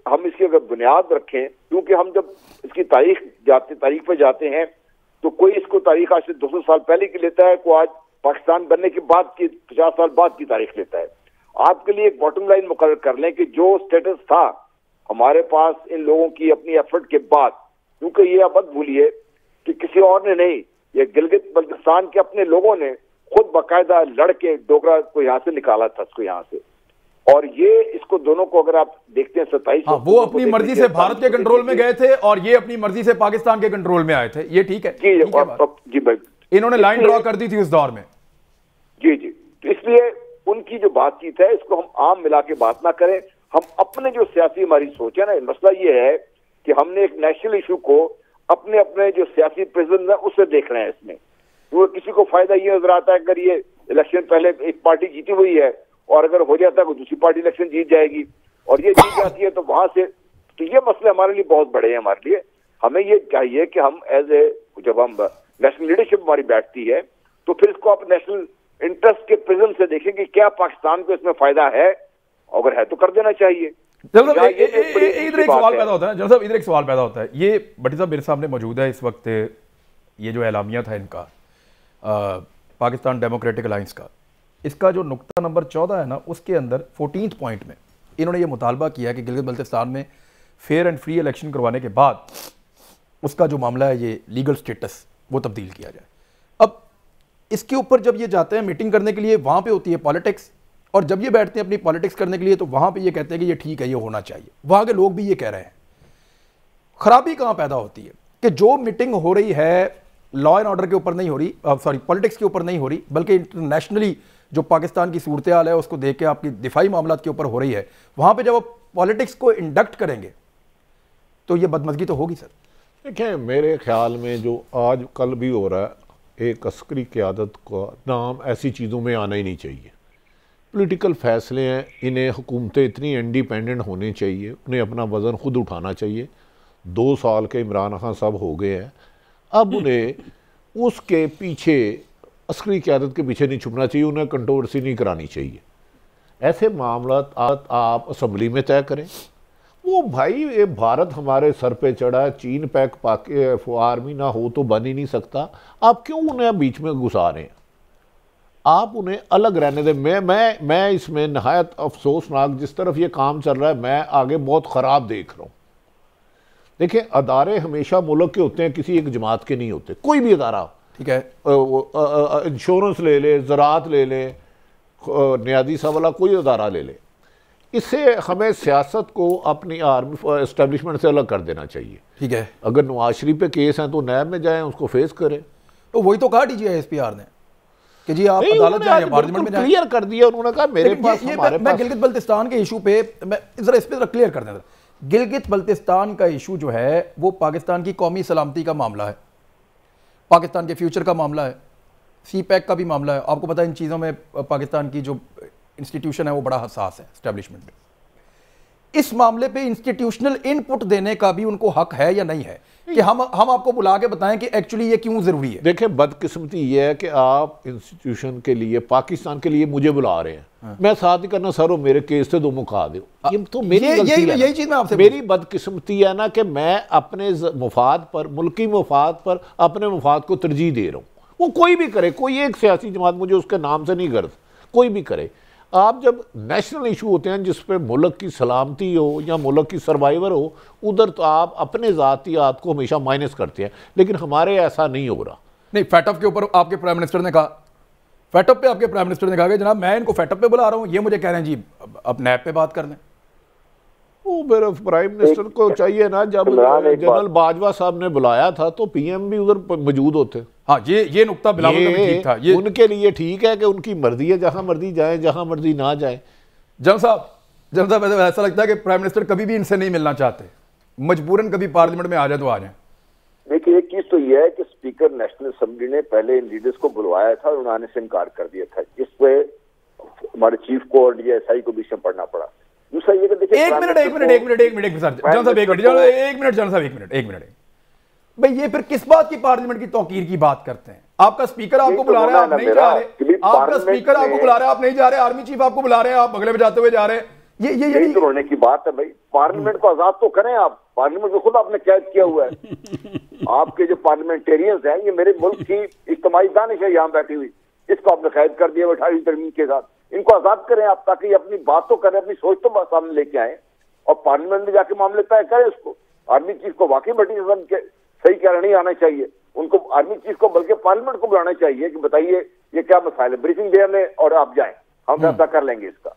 हम इसकी अगर बुनियाद रखें, क्योंकि हम जब इसकी तारीख पे जाते हैं तो कोई इसको तारीख आज से 200 साल पहले की लेता है, कोई आज पाकिस्तान बनने के बाद की 50 साल बाद की तारीख लेता है। आपके लिए एक बॉटम लाइन मुकर्रर कर लें कि जो स्टेटस था हमारे पास इन लोगों की अपनी एफर्ट के बाद, क्योंकि ये आप मत भूलिए कि किसी और ने नहीं, ये गिलगित बल्तिस्तान के अपने लोगों ने खुद बाकायदा लड़के डोगरा को यहाँ से निकाला था, इसको यहाँ से। और ये इसको दोनों को अगर आप देखते हैं 27 वो अपनी मर्जी से भारत के कंट्रोल में गए थे और ये अपनी मर्जी से पाकिस्तान के कंट्रोल में आए थे, ये ठीक है जी भाई, इन्होंने लाइन ड्रॉ कर दी थी उस दौर में। जी तो इसलिए उनकी जो बातचीत है इसको हम आम मिला के बात ना करें। हम अपने जो सियासी हमारी सोच है ना, मसला ये है कि हमने एक नेशनल इशू को अपने अपने जो सियासी प्रेजेंस है उससे देख रहे हैं इसमें। तो किसी को फायदा ये नजर आता है अगर ये इलेक्शन पहले एक पार्टी जीती हुई है और अगर हो जाता है कोई दूसरी पार्टी इलेक्शन जीत जाएगी और ये जीत जाती है तो वहां से, तो ये मसले हमारे लिए बहुत बड़े हैं। हमारे लिए हमें ये चाहिए कि हम जब हम नेशनल लीडरशिप हमारी बैठती है तो फिर इसको आप नेशनल इंटरेस्ट के प्रिज्म से देखें कि क्या पाकिस्तान को इसमें फायदा है, अगर है तो कर देना चाहिए। इधर एक सवाल पैदा होता है जनरल साहब, इधर एक सवाल पैदा होता है। ये भट्टी साहब मेरे सामने मौजूद है इस वक्त, ये जो एलामिया था इनका पाकिस्तान डेमोक्रेटिक अलायंस का, इसका जो नुक्ता नंबर 14 है ना, उसके अंदर 14th पॉइंट में इन्होंने ये मुतालबा किया कि गिलगित बल्तिस्तान में फेयर एंड फ्री इलेक्शन करवाने के बाद उसका जो मामला है ये लीगल स्टेटस वो तब्दील किया जाए। अब इसके ऊपर जब ये जाते हैं मीटिंग करने के लिए, वहाँ पे होती है पॉलिटिक्स, और जब ये बैठते हैं अपनी पॉलिटिक्स करने के लिए तो वहाँ पे ये कहते हैं कि ये ठीक है, ये होना चाहिए। वहाँ के लोग भी ये कह रहे हैं। खराबी कहाँ पैदा होती है कि जो मीटिंग हो रही है लॉ एंड ऑर्डर के ऊपर नहीं हो रही, पॉलिटिक्स के ऊपर नहीं हो रही, बल्कि इंटरनेशनली जो पाकिस्तान की सूरत हाल है उसको देख के आपकी दिफाई मामला के ऊपर हो रही है। वहाँ पर जब आप पॉलिटिक्स को इंडक्ट करेंगे तो ये बदमज़गी तो होगी सर। देखिए, मेरे ख्याल में जो आज कल भी हो रहा है, एक अस्करी क़यादत का नाम ऐसी चीज़ों में आना ही नहीं चाहिए। पॉलिटिकल फैसले हैं, इन्हें हुकूमतें इतनी इंडिपेंडेंट होनी चाहिए, उन्हें अपना वज़न ख़ुद उठाना चाहिए। 2 साल के इमरान खान साहब हो गए हैं, अब उन्हें उसके पीछे अस्करी क़यादत के पीछे नहीं छुपना चाहिए, उन्हें कंट्रोवर्सी नहीं करानी चाहिए। ऐसे मामला आप असम्बली में तय करें। वो भाई, ये भारत हमारे सर पे चढ़ा है, चीन पैक आर्मी ना हो तो बन ही नहीं सकता। आप क्यों उन्हें बीच में घुसा रहे हैं? आप उन्हें अलग रहने दें। मैं इसमें नहायत अफसोसनाक जिस तरफ ये काम चल रहा है, मैं आगे बहुत ख़राब देख रहा हूँ। देखिए, अदारे हमेशा मुल्क के होते हैं, किसी एक जमात के नहीं होते। कोई भी अदारा, ठीक है, इंश्योरेंस ले ले, ज़राअत ले ले, नियादी सा वाला कोई अदारा ले ले, इससे हमें सियासत को अपनी आर्मी एस्टेब्लिशमेंट से अलग कर देना चाहिए। ठीक है, अगर नवाज शरीफ पे केस हैं तो नैब में जाएं, उसको फेस करें। तो वही तो कहा DGISPR ने कि जी आप अदालत जाएं, पार्लियामेंट में जाएं। क्लियर कर दिया उन्होंने, कहा मेरे पास हमारे पास। मैं गिलगित बल्तिस्तान के इशू पे मैं जरा इस पे क्लियर कर दें। गिलगित बल्तिस्तान का इशू जो है वो पाकिस्तान की कौमी सलामती का मामला है, पाकिस्तान के फ्यूचर का मामला है, CPEC का भी मामला है। आपको पता है इन चीज़ों में पाकिस्तान की जो इंस्टीट्यूशन है वो बड़ा हसास है एस्टेब्लिशमेंट में। इस मामले पे इंस्टीट्यूशनल इनपुट देने का भी उनको हक है या नहीं है कि हम आपको बुला के बताएं कि एक्चुअली ये क्यों जरूरी है। देखिए, बदकिस्मती ये है कि आप इंस्टीट्यूशन के लिए, पाकिस्तान के लिए मुझे बुला रहे हैं। हाँ। मैं साथ ही करना, सर मेरे केस से दो मुका दो। ये तो मेरी यही चीज मैं आपसे, मेरी बदकिस्मती है ना कि मैं अपने मुफाद पर, मुल्की मुफाद पर, अपने मुफाद को तरजीह दे रहा हूँ। वो कोई भी करे, कोई एक सियासी जमात मुझे उसके नाम से नहीं गर्द, कोई भी करे। आप जब नेशनल इशू होते हैं जिस पे मुल्क की सलामती हो या मुल्क की सर्वाइवर हो, उधर तो आप अपने ज़ातियात को हमेशा माइनस करते हैं, लेकिन हमारे ऐसा नहीं हो रहा। नहीं, फैटअप के ऊपर आपके प्राइम मिनिस्टर ने कहा, फैटअप पे आपके प्राइम मिनिस्टर ने कहा कि जनाब मैं इनको फैटअप पे बुला रहा हूँ, ये मुझे कह रहे हैं जी अब नैब पे बात कर लें। वो मेरे प्राइम मिनिस्टर को चाहिए ना, जब जनरल बाजवा साहब ने बुलाया था तो PM भी उधर मौजूद होते। हाँ, ये नुक्ता बिलावल का भी ठीक था। ये उनके लिए ठीक है कि उनकी मर्जी है, जहां मर्जी जाए, जहां मर्जी ना जाए। जनरल साहब ऐसा लगता है कि प्राइम मिनिस्टर कभी भी इनसे नहीं मिलना चाहते, मजबूरन कभी पार्लियामेंट में आ जाए तो आ जाए। देखिए, एक चीज तो यह है कि स्पीकर नेशनल असेंबली ने पहले इन लीडर्स को बुलवाया था और उन्होंने से इनकार कर दिया था, जिसपे हमारे चीफ को और DSI को बीच में पढ़ना पड़ा। दूसरा ये कि देखिए, एक मिनट भाई, ये फिर किस बात की पार्लियामेंट की तौकीर की बात करते हैं? आपका स्पीकर आपको बुला रहे हैं, आप नहीं जा रहे, आपका स्पीकर आपको बुला रहा है, आप नहीं जा रहे, आर्मी चीफ आपको बुला रहे हैं, आप बगले बजाते हुए जा रहे हैं। ये तो रोने की बात है भाई। पार्लियामेंट को आजाद तो करें आप, पार्लियामेंट को खुद आपने कैद किया हुआ है। आपके जो पार्लियामेंटेरियंस हैं, ये मेरे मुल्क की इज्तिमाई दानिश है यहाँ बैठी हुई, इसको आपने कैद कर दिया 18वीं तरमीम के साथ। इनको आजाद करें आप, ताकि अपनी बात तो करें, अपनी सोच तो सामने लेके आए और पार्लियामेंट में जाके मामले तय करें उसको। आर्मी चीफ को वाकई ब्रिटिश के सही कहना नहीं आना चाहिए, उनको आर्मी चीफ को बल्कि पार्लियामेंट को बुलाना चाहिए कि बताइए ये क्या मसाइल है, ब्रीफिंग दे लें और आप जाएं, हम फैसला कर लेंगे इसका।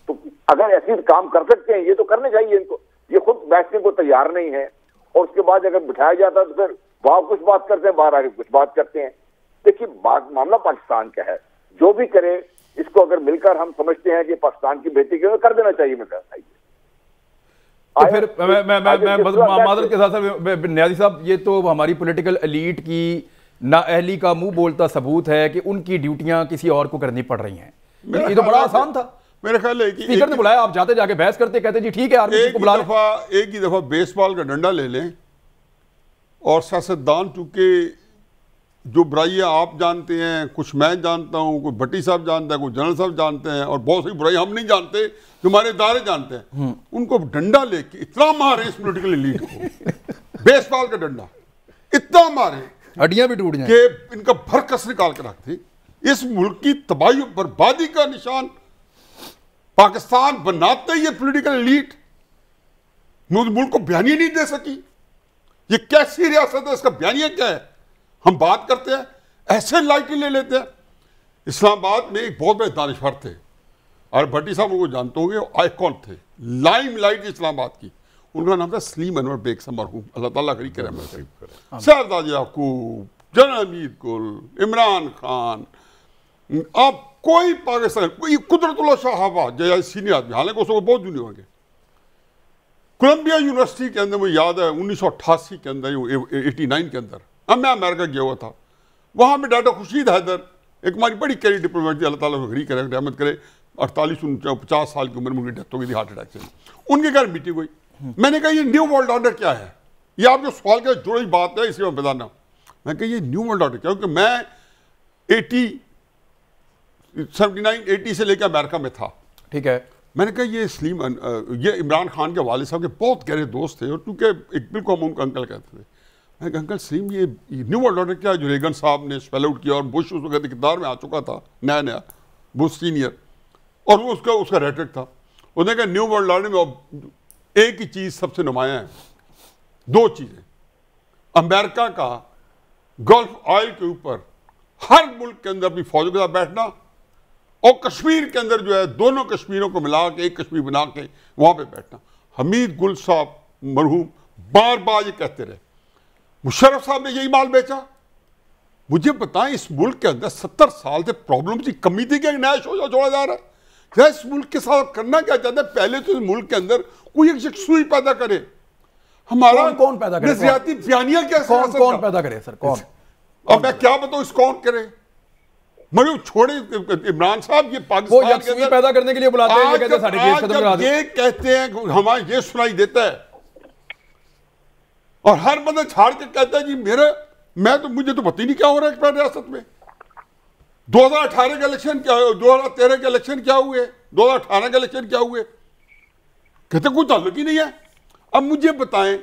तो अगर ऐसे काम कर सकते हैं, ये तो करने चाहिए इनको। ये खुद बैठने को तैयार नहीं है और उसके बाद अगर बिठाया जाता है तो फिर वहां कुछ बात करते हैं, बाहर आके कुछ बात करते हैं। देखिए, मामला पाकिस्तान का है, जो भी करे इसको अगर मिलकर हम समझते हैं कि पाकिस्तान की बेहतरी के लिए कर देना चाहिए। मैं कहता हूं तो फिर मैं मादरत के साथ न्याजी साहब, ये तो हमारी पॉलिटिकल एलीट की नाअहली का मुंह बोलता सबूत है कि उनकी ड्यूटियां किसी और को करनी पड़ रही हैं। ये तो बड़ा आसान था। मेरे ख्याल है कि स्पीकर ने बुलाया, आप जाते जाके बहस करते, कहते जी ठीक है आर्मी को बुला लें। एक ही दफा बेसबॉल का डंडा ले लें और सियासतदान, चूंकि जो बुराइयां आप जानते हैं, कुछ मैं जानता हूं, कोई भट्टी साहब जानता है, कोई जनरल साहब जानते हैं, और बहुत सी बुराई हम नहीं जानते जो हमारे इदारे जानते हैं, उनको डंडा लेके इतना मारे इस पॉलिटिकल एलीट को, बेसबॉल का डंडा इतना मारे हड्डियां भी टूट जाएं कि इनका भरकस निकाल के रखते। इस मुल्क की तबाही बर्बादी का निशान पाकिस्तान बनाते ये पॉलिटिकल एलीट मुल्क को बयानिया नहीं दे सकी। ये कैसी रियासत है, इसका बयानिया क्या है? हम बात करते हैं, ऐसे लाइटली ले लेते हैं। इस्लामाबाद में एक बहुत बड़े दानिशवर थे, और भट्टी साहब उनको जानते होंगे, आइकॉन थे, लाइम लाइट इस्लामाबाद की। उनका नाम था सलीम अनवर बेग मरहूम, अल्लाह ताला करी करे रहमत। सरदार याकूब, जनरल हमीद गुल, इमरान खान, आप कोई पाकिस्तान, कोई कुदरतुल्लाह शाहबा जैसे सीनियर आदमी, हालांकि उसको बहुत जूनियर होंगे। कोलंबिया यूनिवर्सिटी के अंदर मुझे याद है 1988 के अंदर, 89 के अंदर, अब मैं अमेरिका गया हुआ था, वहाँ में डॉक्टर खुर्शीद हैदर, एक हमारी बड़ी कैरी डिप्लोमेट थी, अल्लाह ताला गरी करे रहमत करे, 48-50 साल की उम्र में उनकी डेथ हो गई थी हार्ट अटैक से। उनके घर मीटिंग हुई, मैंने कहा ये न्यू वर्ल्ड ऑर्डर क्या है? ये आप जो सवाल का जुड़ी बात है, इसलिए मैं बताना। मैं कहा ये न्यू वर्ल्ड ऑर्डर क्या? क्योंकि मैं 79-80 से लेकर अमेरिका में था, ठीक है। मैंने कहा ये इमरान खान के वालिद साहब के बहुत गहरे दोस्त थे, और क्योंकि एक बिल्कुल हम उनका अंकल कहते थे। मैं कहा अंकल सलीम, ये न्यू वर्ल्ड ऑर्डर क्या है जो रेगन साहब ने स्पेल आउट किया, और बुश उस वक्त इक़्तिदार में आ चुका था, नया बुश सीनियर, और वो उसका रेटरिक था। उसने कहा न्यू वर्ल्ड ऑर्डर में एक ही चीज़ सबसे नुमाया है, दो चीज़ें, अमेरिका का गल्फ ऑयल के ऊपर हर मुल्क के अंदर अपनी फौज के साथ बैठना, और कश्मीर के अंदर जो है दोनों कश्मीरों को मिला के एक कश्मीर बना के वहां पे बैठना। हमीद गुल साहब मरहूम बार बार ये कहते रहे मुशर्रफ साहब ने यही माल बेचा। मुझे बताएं इस मुल्क के अंदर 70 साल से प्रॉब्लम की कमी थी कि एक नया शोषा जोड़ा जा रहा है। क्या इस मुल्क के साथ करना क्या चाहते हैं? पहले तो इस मुल्क के अंदर कोई एक यकसुई पैदा करे। हमारा कौन पैदा करे? नजरियाती बयानियां क्या कौन पैदा करे सर? कौन? अब मैं क्या बताऊं इस कौन करे? मगर छोड़े इमरान साहब ये पाकिस्तान के अंदर पैदा करने के लिए बुलाते हैं, ये कहते हैं साढ़े केस खत्म करा दो। ये कहते हैं हमारे ये सुनाई देता है और हर बंदा छाड़ के कहता है जी मुझे तो पता ही नहीं क्या हो रहा है रियासत में। 2018 के इलेक्शन क्या हुए, 2013 के इलेक्शन क्या हुए, 2018 के इलेक्शन क्या हुए, कहते कोई ताल्लुक ही नहीं है। अब मुझे बताएं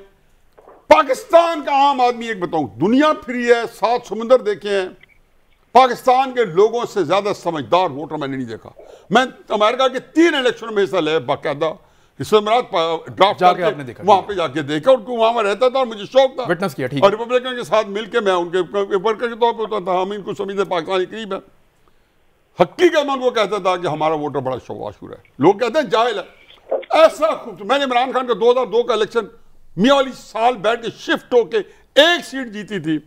पाकिस्तान का आम आदमी, एक बताऊं, दुनिया फिरी है, 7 समुंदर देखे हैं, पाकिस्तान के लोगों से ज्यादा समझदार वोटर मैंने नहीं देखा। मैं अमेरिका के 3 इलेक्शन में हिस्सा लिया बाकायदा, ड्राफ्ट जाके वहां पे जाके देखा, उनको वहां रहता था और मुझे शौक था, विटनेस किया। ठीक और रिपब्लिकन के साथ मिलकर मैं उनके वर्कर के तौर पर होता था। हम इनको समझते पाकिस्तानी करीब है। हकीकत में उनको कहता था कि हमारा वोटर बड़ा शौवाशुर है। लोग कहते हैं जाहिल है। ऐसा खूब मैंने इमरान खान का 2002 का इलेक्शन मियाँ वाली साल बैठ के शिफ्ट होके एक सीट जीती थी,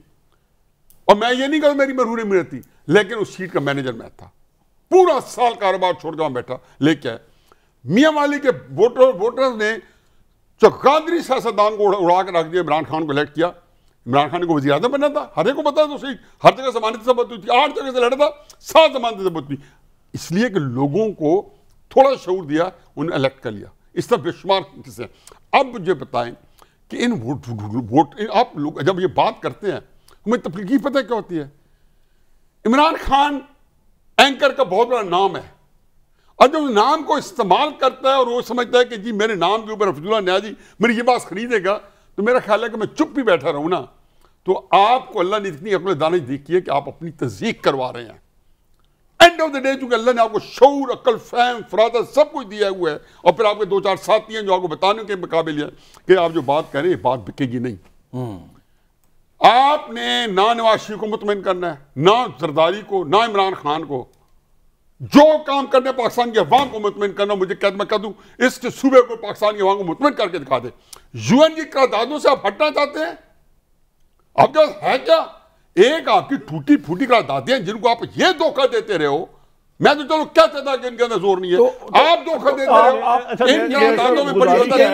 और मैं ये नहीं कहता मेरी मरहूरी में रहती, लेकिन उस सीट का मैनेजर मैं था। पूरा साल कारोबार छोड़ के वहां बैठा लेके मियाँ वाली के वोटर्स ने चौकादरी सियासतदान को उड़ा के रख दिया। इमरान खान को इलेक्ट किया। इमरान खान को वज़ीर आज़म बनना था, हर एक को पता तो सही, हर जगह जमानत से सबूत थी, 8 जगह से लड़ा था, 7 जमानत से सबूत थी, इसलिए कि लोगों को थोड़ा शऊर दिया, उन्हें इलेक्ट कर लिया। इस तरह बेशुमार किसे। अब मुझे बताएं कि इन वोट आप लोग जब ये बात करते हैं, हमें तफरीकी पता क्या होती है? इमरान खान एंकर का बहुत बड़ा नाम है, और जब नाम को इस्तेमाल करता है और वो समझता है कि जी मेरे नाम के ऊपर हफीजुल्लाह न्याजी मेरी ये बात खरीदेगा, तो मेरा ख्याल है कि मैं चुप भी बैठा रहूं ना, तो आपको अल्लाह ने इतनी अक्ल दानिश दी है कि आप अपनी तज़ीक करवा रहे हैं। एंड ऑफ द डे चूंकि अल्लाह ने आपको शऊर, अक्ल, फहम, फरादत सब कुछ दिया हुआ है, और फिर आपके 2-4 साथी हैं जो आपको बताने के मुकाबिल है कि आप जो बात करें ये बात बिकेगी नहीं। आपने ना नवाज शरीफ को मुतमईन करना है, ना जरदारी को, ना इमरान खान को। जो काम करने पाकिस्तान की अवाम को मुतमईन करना, मुझे मैं कह दूं इस सूबे को पाकिस्तान की अवाम को मुतमईन करके दिखा दे। यूएन की करारदादों से आप हटना चाहते हैं? आपके पास है क्या? एक आपकी टूटी फूटी करारदादें हैं जिनको आप ये धोखा देते रहे हो। मैं तो चलो क्या कहता कि इनके अंदर जोर नहीं है, आप धोखा देते रहे हो। इन करारदादों में बड़ी वजह है,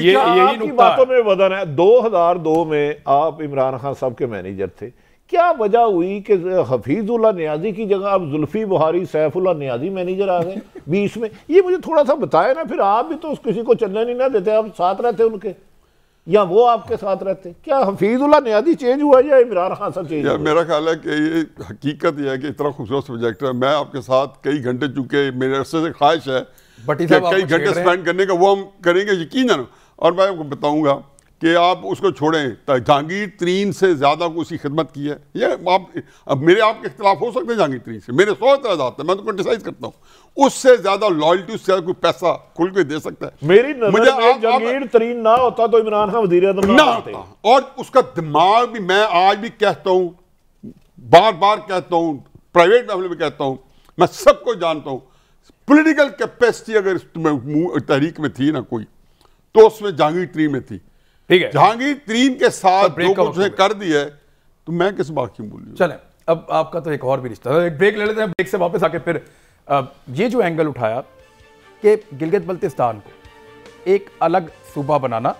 यही बातों में वजन है। 2002 में आप इमरान खान साहब के मैनेजर थे, क्या वजह हुई कि हफीजुल्लाह नियाजी की जगह अब जुल्फी बुहारी, सैफुल्लाह नियाजी मैनेजर आ गए बीच में? ये मुझे थोड़ा सा बताया ना। फिर आप भी तो किसी को चलने नहीं ना देते, आप साथ रहते उनके, या वो आपके साथ रहते? क्या हफीजुल्लाह नियाजी चेंज हुआ या इमरान खान साहब चेंज हुआ? मेरा ख्याल है कि ये हकीकत यह है कि इतना खूबसूरत सब्जेक्ट है। मैं आपके साथ कई घंटे, चूंकि मेरे अरसे से ख्वाहिश है कि कई घंटे स्पेंड करने का, वो हम करेंगे यकीनन। और मैं आपको बताऊंगा कि आप उसको छोड़ें, जहांगीर तरीन से ज़्यादा को उसकी खिदमत की है। ये आप अब मेरे आपके इख्तिलाफ हो सकते हैं जहांगीर तरीन से, मेरे 100 एतराज़ात हैं, मैं तो क्रिटिसाइज करता हूँ। उससे ज़्यादा लॉयल्टी, उससे ज़्यादा कोई पैसा खुल के दे सकता है। मेरी नज़र में जहांगीर तरीन ना होता तो इमरान खान वज़ीर आज़म ना होता। और उसका दिमाग भी, मैं आज भी कहता हूँ, बार बार कहता हूँ, प्राइवेट मामले में कहता हूँ, मैं सबको जानता हूँ, पोलिटिकल कैपेसिटी अगर तहरीक में थी ना कोई, तो उसमें जहांगीर तरीन में थी। ठीक है, जहांगीर तरीन के साथ जो कुछ उसने कर दिया है, तो मैं किस बात की मूल्य। चलें, अब आपका तो एक और भी रिश्ता है, एक ब्रेक ले लेते हैं। ब्रेक से वापस आके फिर ये जो एंगल उठाया कि गिलगित बल्तिस्तान को एक अलग सूबा बनाना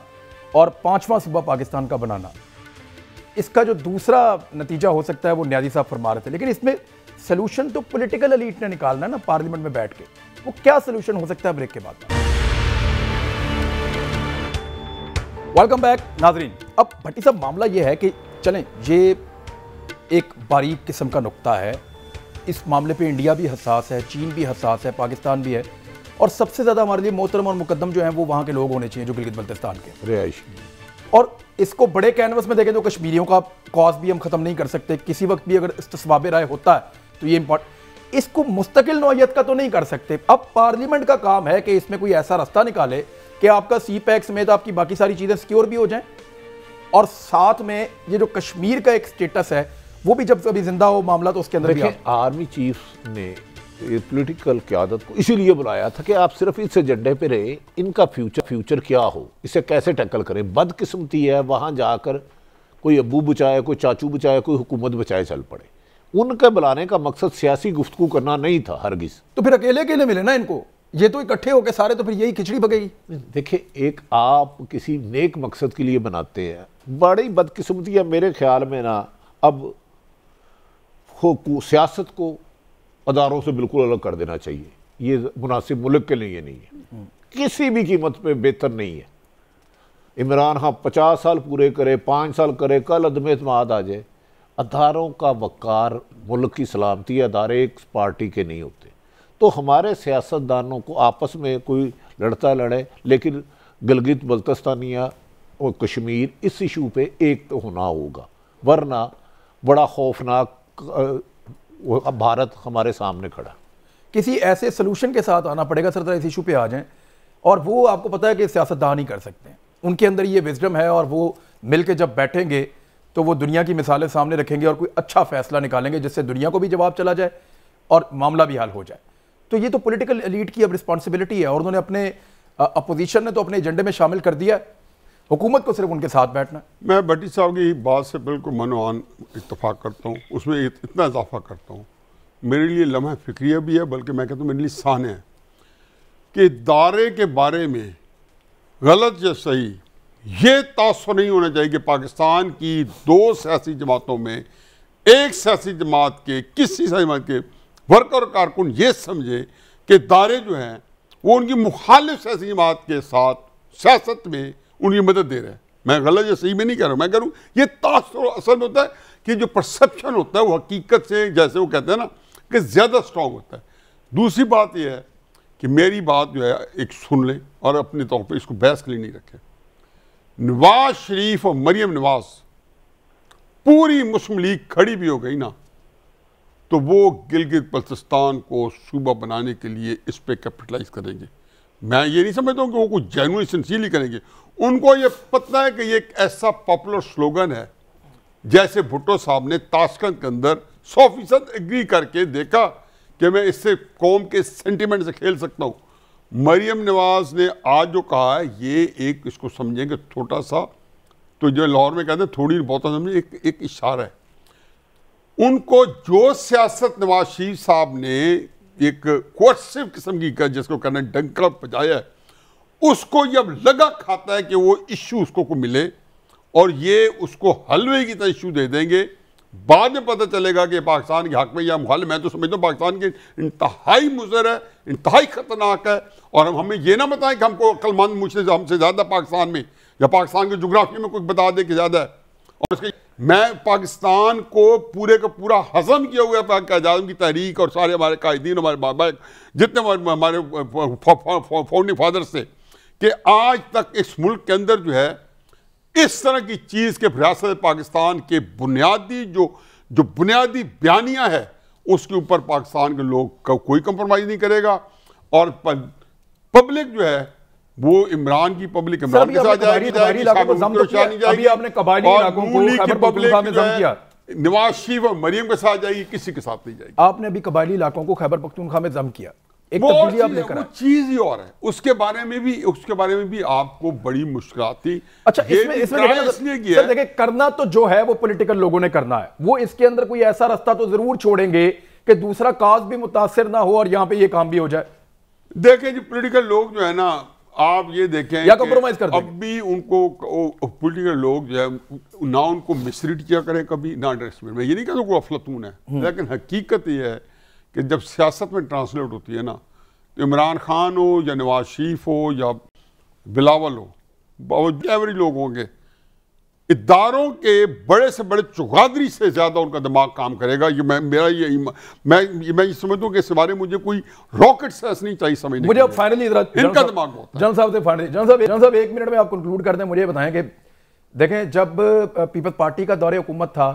और 5वां सूबा पाकिस्तान का बनाना, इसका जो दूसरा नतीजा हो सकता है वो न्याजी साहब फरमा रहे थे, लेकिन इसमें सोल्यूशन तो पॉलिटिकल एलीट ने निकालना है ना, पार्लियामेंट में बैठ के। वो क्या सोल्यूशन हो सकता है? ब्रेक के बाद। वेलकम बैक नाजरीन। अब भट्टी साहब, मामला ये है कि चलें, ये एक बारीक किस्म का नुक्ता है। इस मामले पे इंडिया भी हसास है, चीन भी हसास है, पाकिस्तान भी है, और सबसे ज़्यादा हमारे लिए मोहतरम और मुकद्दम जो हैं वो वहाँ के लोग होने चाहिए जो गिलगित बल्तिस्तान के रिहायशी। और इसको बड़े कैनवस में देखें तो कश्मीरियों का कॉज भी हम ख़त्म नहीं कर सकते। किसी वक्त भी अगर इस्तिस्बाब राय होता है तो ये इंपॉर्टेंट, इसको मुस्तकिल नौयत का तो नहीं कर सकते। अब पार्लियामेंट का काम है कि इसमें कोई ऐसा रास्ता निकाले कि आपका CPEC समेत आपकी बाकी सारी चीज़ें सिक्योर भी हो जाएं, और साथ में ये जो कश्मीर का एक स्टेटस है वो भी जब कभी जिंदा हो मामला, तो उसके अंदर भी आर्मी चीफ ने ये पॉलिटिकल क़यादत को इसीलिए बुलाया था कि आप सिर्फ इस एजेंडे पे रहे, इनका फ्यूचर क्या हो, इसे कैसे टैकल करें। बदकिस्मती है वहाँ जाकर कोई अब्बू बचाए, कोई चाचू बचाए, कोई हुकूमत बचाए चल पड़े। उनके बुलाने का मकसद सियासी गुफ्तगू करना नहीं था हरगिज़। तो फिर अकेले अकेले मिले ना इनको, ये तो इकट्ठे होकर सारे, तो फिर यही खिचड़ी पकेगी। देखिए, एक आप किसी नेक मकसद के लिए बनाते हैं, बड़ी बदकिस्मती है मेरे ख्याल में ना। अब सियासत को अदारों से बिल्कुल अलग कर देना चाहिए, ये मुनासिब मुल्क के लिए नहीं है, किसी भी कीमत पे बेहतर नहीं है। इमरान हाँ 50 साल पूरे करे, 5 साल करे, कल अदम एतमाद आ जाए। अदारों का वक़ार, मुल्क की सलामती, अदारे एक पार्टी के नहीं होते। तो हमारे सियासतदानों को आपस में कोई लड़ता लड़े, लेकिन गिलगित बल्तिस्तानिया और कश्मीर इस इशू पे एक तो होना होगा, वरना बड़ा खौफनाक भारत हमारे सामने खड़ा। किसी ऐसे सोल्यूशन के साथ आना पड़ेगा सर, इस इशू पे आ जाएं, और वो आपको पता है कि सियासतदान ही कर सकते हैं, उनके अंदर ये विजडम है, और वो मिलकर जब बैठेंगे तो वो दुनिया की मिसालें सामने रखेंगे और कोई अच्छा फैसला निकालेंगे जिससे दुनिया को भी जवाब चला जाए और मामला भी हल हो जाए। तो ये तो पॉलिटिकल एलीट की अब रिस्पॉन्सिबिलिटी है, और उन्होंने अपने अपोजिशन ने तो अपने एजेंडे में शामिल कर दिया, हुकूमत को सिर्फ उनके साथ बैठना। मैं भट्टी साहब की बात से बिल्कुल मनोआन इत्तफाक करता हूँ, उसमें इतना इजाफा करता हूँ, मेरे लिए लम्हा फिक्रिया भी है, बल्कि मैं कहता हूँ मेरे लिए साने है कि दायरे के बारे में गलत या सही ये तासुर नहीं होना चाहिए कि पाकिस्तान की 2 सियासी जमातों में एक सियासी जमात के, किसी सियासी जमात के वर्कर और कारकुन ये समझे कि दायरे जो हैं वो उनकी मुखालिफ सियासी जमात के साथ सियासत में उनकी मदद दे रहे हैं। मैं गलत या सही में नहीं कह रहा हूँ, मैं कह रहा हूँ ये तासुर असल में होता है कि जो परसेप्शन होता है वो हकीकत से, जैसे वो कहते हैं ना, कि ज़्यादा स्ट्रॉन्ग होता है। दूसरी बात यह है कि मेरी बात जो है एक सुन लें और अपने तौर पर इसको बहस के लिए नहीं रखें। नवाज शरीफ और मरियम नवाज पूरी मुस्लिम लीग खड़ी भी हो गई ना, तो वो गिलगित बल्तिस्तान को सूबा बनाने के लिए इस पे कैपिटलाइज करेंगे। मैं ये नहीं समझता हूँ कि वो कुछ जेन्युइन सिंसियरली करेंगे। उनको ये पता है कि ये एक ऐसा पॉपुलर स्लोगन है, जैसे भुट्टो साहब ने ताशकंद के अंदर 100% एग्री करके देखा कि मैं इससे कौम के सेंटिमेंट से खेल सकता हूँ। मरियम नवाज ने आज जो कहा है, ये एक, इसको समझेंगे छोटा सा, तो जो लाहौर में कहते हैं थोड़ी बहुत समझे, एक इशारा है। उनको जो सियासत नवाज शरीफ साहब ने एक कोर्सिव किस्म की कर, जिसको कहना डंका बजाया है, उसको जब लगा खाता है कि वो इश्यू उसको को मिले और ये उसको हलवे की तरह इश्यू दे देंगे, बाद में पता चलेगा कि पाकिस्तान के हक में या मुखालिफ। मैं तो समझता हूँ पाकिस्तान के इंतहाई मुज़र है, इंतहाई ख़तरनाक है, और हमें ये ना बताएं कि हमको अक्लमंद मुझसे हमसे ज़्यादा पाकिस्तान में या पाकिस्तान के जोग्राफी में कोई बता दे कि ज़्यादा है। और उसके मैं पाकिस्तान को पूरे का पूरा हज़म किया हुआ है आज़ादी की तहरीक और सारे हमारे कायदीन, हमारे बाबा, जितने हमारे फाउंडिंग फादर्स थे, कि आज तक इस मुल्क के अंदर जो है इस तरह की चीज़ के रियासत पाकिस्तान के बुनियादी जो बुनियादी बयानियाँ है, उसके ऊपर पाकिस्तान के लोग का कोई कंप्रोमाइज़ नहीं करेगा। और पब्लिक जो है वो इमरान की पब्लिक इमरान के साथ जाएगी, नवाज शरीफ और मरियम के साथ जाएगी, किसी के साथ नहीं जाएगी। आपने अभी कबायली इलाकों को खैबर पख्तूनख्वा में जम किया, एक तब्दीली आप लेकर आए। चीज ही और है, उसके बारे में भी आपको बड़ी मुश्किलात थी। अच्छा, इसमें इसलिए किया है, देखिए, करना तो जो है वो पॉलिटिकल लोगों ने करना है, वो इसके अंदर कोई ऐसा रास्ता तो जरूर छोड़ेंगे कि दूसरा काज भी मुतासिर ना हो और यहां पे ये काम भी हो जाए। देखें जी, पॉलिटिकल लोग जो है ना, आप ये देखें या कंप्रोमाइज कर अब भी उनको पॉलिटिकल लोग जो है ना, उनको मिसरीड किया करें कभी ना अंडरएस्टिमेट। मैं ये नहीं कहता कोई अफलातून है, लेकिन हकीकत ये है कि जब सियासत में ट्रांसलेट होती है ना, तो इमरान खान हो या नवाज शरीफ हो या बिलावल हो, एवरेज लोग होंगे, इदारों के बड़े से बड़े चौगादरी से ज़्यादा उनका दिमाग काम करेगा। ये मैं ये समझता हूँ कि इस बारे में मुझे कोई रॉकेट साइंस नहीं चाहिए समझने। मुझे अब फाइनली इनका दिमाग होता है। जनरल साहब से फाइनली, जनरल साहब 1 मिनट में आप कंक्लूड कर दें, मुझे बताएं कि देखें, जब पीपल्स पार्टी का दौरे हुकूमत था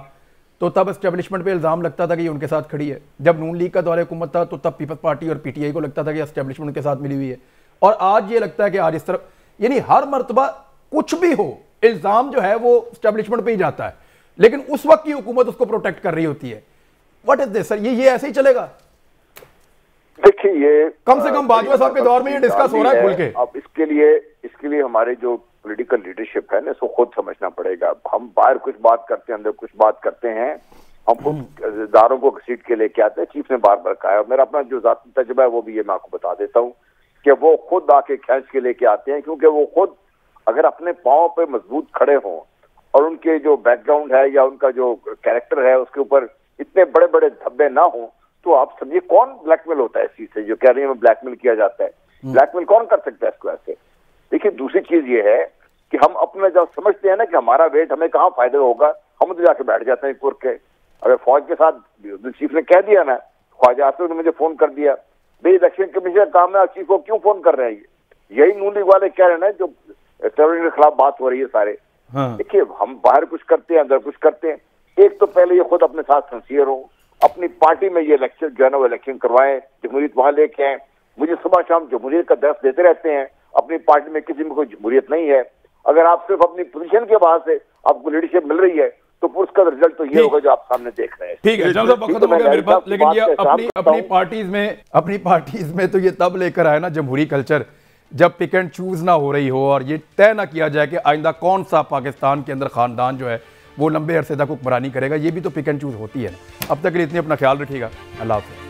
तो तब एस्टेब्लिशमेंट पे इल्ज़ाम लगता था कि ये उनके साथ खड़ी है। जब नून लीग का दौरे हुकूमत था तो तब पीपल्स पार्टी और पीटीआई को लगता था कि एस्टेब्लिशमेंट के साथ मिली हुई है। और आज ये लगता है कि आज इस तरफ, यानी हर मर्तबा कुछ भी हो, इल्ज़ाम जो है वो एस्टेब्लिशमेंट पे ही जाता है, लेकिन उस वक्त की हुकूमत उसको प्रोटेक्ट कर रही होती है। What is this sir? ये ऐसे ही चलेगा? देखिए ये कम से कम बाजवा साहब के दौर में ये डिस्कस हो रहा है खुल के। अब इसके लिए हमारे जो पॉलिटिकल लीडरशिप है ना, इसको खुद समझना पड़ेगा। हम बाहर कुछ बात करते हैं, अंदर कुछ बात करते हैं, हम खुद इदारों को घसीट के लेके आते हैं। चीफ ने बार बार कहा है, मेरा अपना जो जाती तजुर्बा है वो भी ये मैं आपको बता देता हूँ कि वो खुद आके खींच के लेके आते हैं, क्योंकि वो खुद अगर अपने पाँव पे मजबूत खड़े हों और उनके जो बैकग्राउंड है या उनका जो कैरेक्टर है उसके ऊपर इतने बड़े बड़े धब्बे ना हो, तो आप समझिए कौन ब्लैकमेल होता है इस चीज से, जो कह रही है ब्लैकमेल किया जाता है। ब्लैकमेल कौन कर सकता है इसको ऐसे? देखिए दूसरी चीज ये है कि हम अपना जब समझते हैं ना कि हमारा वेट हमें कहाँ फायदा होगा, हम तो जाके बैठ जाते हैं कुर के। अगर फौज के साथ चीफ ने कह दिया ना, ख्वाजा आसिफ ने मुझे फोन कर दिया, भाई इलेक्शन कमीशन का काम है, चीफ को क्यों फोन कर रहे हैं? यही नून लीग वाले कह रहे हैं ना, जो टेररिज्म के खिलाफ बात हो रही है सारे। देखिए हम बाहर कुछ करते हैं, अंदर कुछ करते हैं। एक तो पहले ये खुद अपने साथ सिंसियर हो, अपनी पार्टी में ये इलेक्शन जो है ना वो इलेक्शन करवाएं, जमहूरियत वहां लेके आए। मुझे सुबह शाम जमहूरियत का दर्द देते रहते हैं, अपनी पार्टी में किसी में कोई जमहूरियत नहीं है। अगर आप सिर्फ अपनी पोजीशन के बाद से आपको लीडरशिप मिल रही है तो उसका रिजल्ट तो ये होगा जो आप सामने देख रहे हैं। ठीक है, खत्म हो गया मेरे पास, लेकिन ये अपनी पार्टीज में तो ये तब लेकर आए ना जमहूरी कल्चर, जब पिक एंड चूज ना हो रही हो और ये तय ना किया जाए कि आइंदा कौन सा पाकिस्तान के अंदर खानदान जो है वो लंबे अरसे तक हुक्मरानी करेगा। ये भी तो पिक एंड चूज होती है ना। अब तक के लिए इतनी अपना ख्याल रखिएगा। अल्लाह हाफ़िज़।